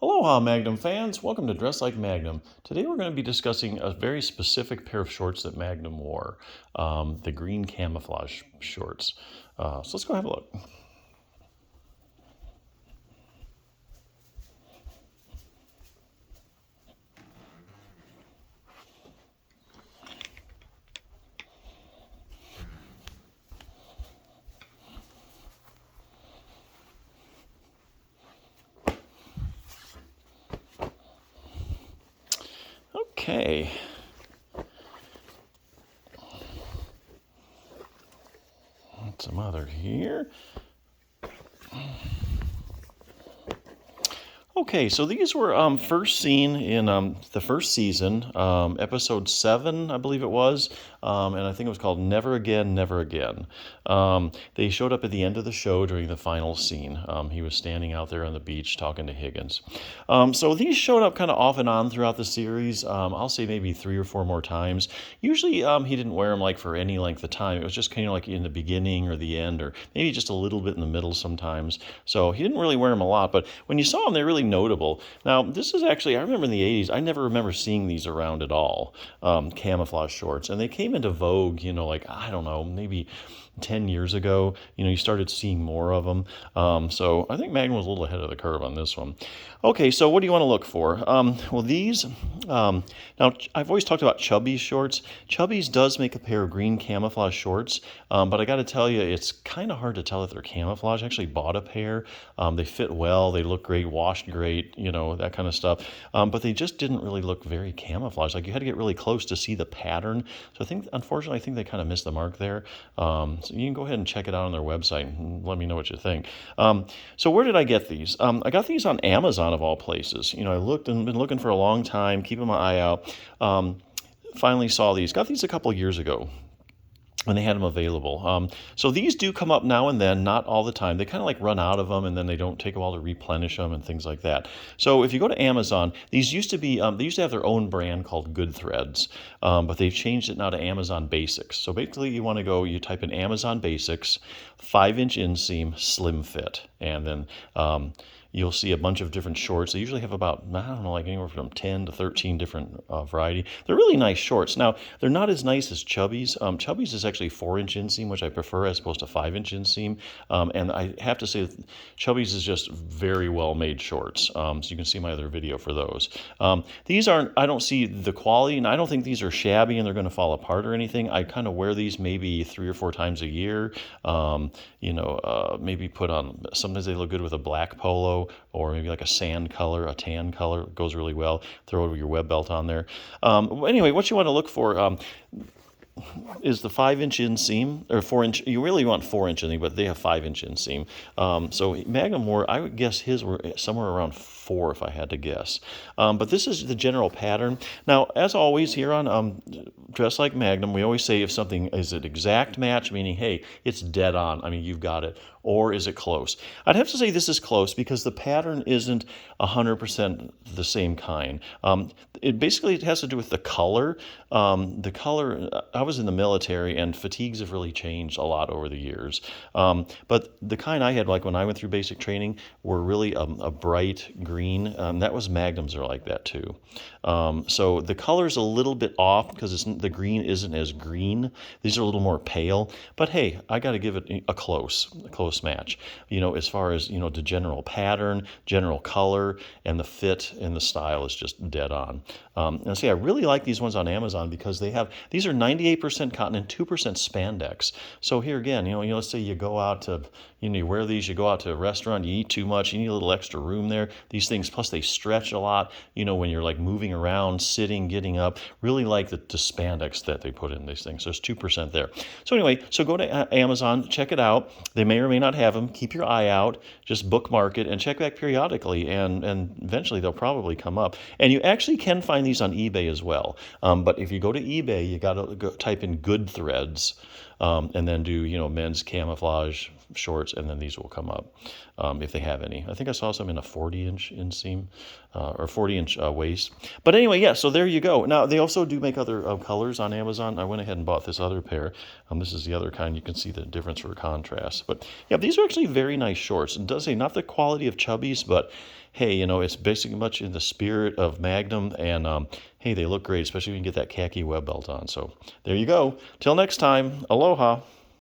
Aloha, Magnum fans. Welcome to Dress Like Magnum. Today we're going to be discussing a very specific pair of shorts that Magnum wore, the green camouflage shorts. So let's go have a look. Okay. Some other here. Okay, so these were first seen in the first season, episode 7, I believe it was, and I think it was called Never Again, Never Again. They showed up at the end of the show during the final scene. He was standing out there on the beach talking to Higgins. So these showed up kind of off and on throughout the series. I'll say maybe 3 or 4 more times. Usually he didn't wear them like for any length of time. It was just kind of like in the beginning or the end, or maybe just a little bit in the middle sometimes. So he didn't really wear them a lot, but when you saw them, they're really notable. Now, this is actually, I remember in the 80s, I never remember seeing these around at all, camouflage shorts. And they came into vogue, like, I don't know, maybe 10 years ago. You started seeing more of them. So I think Magnum was a little ahead of the curve on this one. Okay, so what do you want to look for? Well, these, now I've always talked about Chubby's shorts. Chubby's does make a pair of green camouflage shorts, but I got to tell you, it's kind of hard to tell if they're camouflage. I actually bought a pair. They fit well, they look great, washed great, that kind of stuff. But they just didn't really look very camouflage. Like you had to get really close to see the pattern. So unfortunately, I think they kind of missed the mark there. So you can go ahead and check it out on their website and let me know what you think. So where did I get these? I got these on Amazon of all places. I looked and been looking for a long time, keeping my eye out. Finally saw these. Got these a couple years ago when they had them available. So these do come up now and then, not all the time. They kind of like run out of them and then they don't take a while to replenish them and things like that. So if you go to Amazon, these used to be, they used to have their own brand called Good Threads, but they've changed it now to Amazon Basics. So basically you type in Amazon Basics, 5-inch inseam, slim fit, and then you'll see a bunch of different shorts. They usually have about, I don't know, like anywhere from 10 to 13 different variety. They're really nice shorts. Now, they're not as nice as Chubby's. Chubby's is actually 4-inch inseam, which I prefer as opposed to 5-inch inseam. And I have to say, Chubby's is just very well-made shorts. So you can see my other video for those. These aren't, I don't see the quality, and I don't think these are shabby and they're going to fall apart or anything. I kind of wear these maybe 3 or 4 times a year. Maybe put on, sometimes they look good with a black polo, or maybe like a sand color, a tan color goes really well. Throw your web belt on there. Anyway, what you want to look for is the 5-inch inseam, or 4-inch. You really want 4-inch inseam, but they have 5-inch inseam. So Magnum wore, I would guess his were somewhere around 4 if I had to guess. But this is the general pattern. Now, as always here on Dress Like Magnum, we always say if something is an exact match, meaning, hey, it's dead on, I mean, you've got it, or is it close? I'd have to say this is close because the pattern isn't 100% the same kind. It has to do with the color. I was in the military and fatigues have really changed a lot over the years. But the kind I had, like when I went through basic training, were really a bright green. That was Magnums are like that too. So the color's a little bit off because the green isn't as green. These are a little more pale. But hey, I got to give it a close match. As far as, the general pattern, general color, and the fit and the style is just dead on. And see, I really like these ones on Amazon because these are 98% cotton and 2% spandex. So here again, let's say you go out to, you wear these, you go out to a restaurant, you eat too much, you need a little extra room there. These things, plus they stretch a lot, when you're like moving around, sitting, getting up, really like the spandex that they put in these things. So there's 2% there. So anyway, so go to Amazon, check it out. They may or may not have them. Keep your eye out, just bookmark it and check back periodically, and eventually they'll probably come up. And you actually can find these on eBay as well. But if you go to eBay, you got to type in Good Threads, and then do, men's camouflage shorts, and then these will come up if they have any. I think I saw some in a 40-inch inseam or 40-inch waist. But anyway, yeah, so there you go. Now, they also do make other colors on Amazon. I went ahead and bought this other pair. This is the other kind. You can see the difference for contrast. But yeah, these are actually very nice shorts. It does say not the quality of Chubby's, but hey, it's basically much in the spirit of Magnum, and hey, they look great, especially when you get that khaki web belt on. So there you go. Till next time, aloha.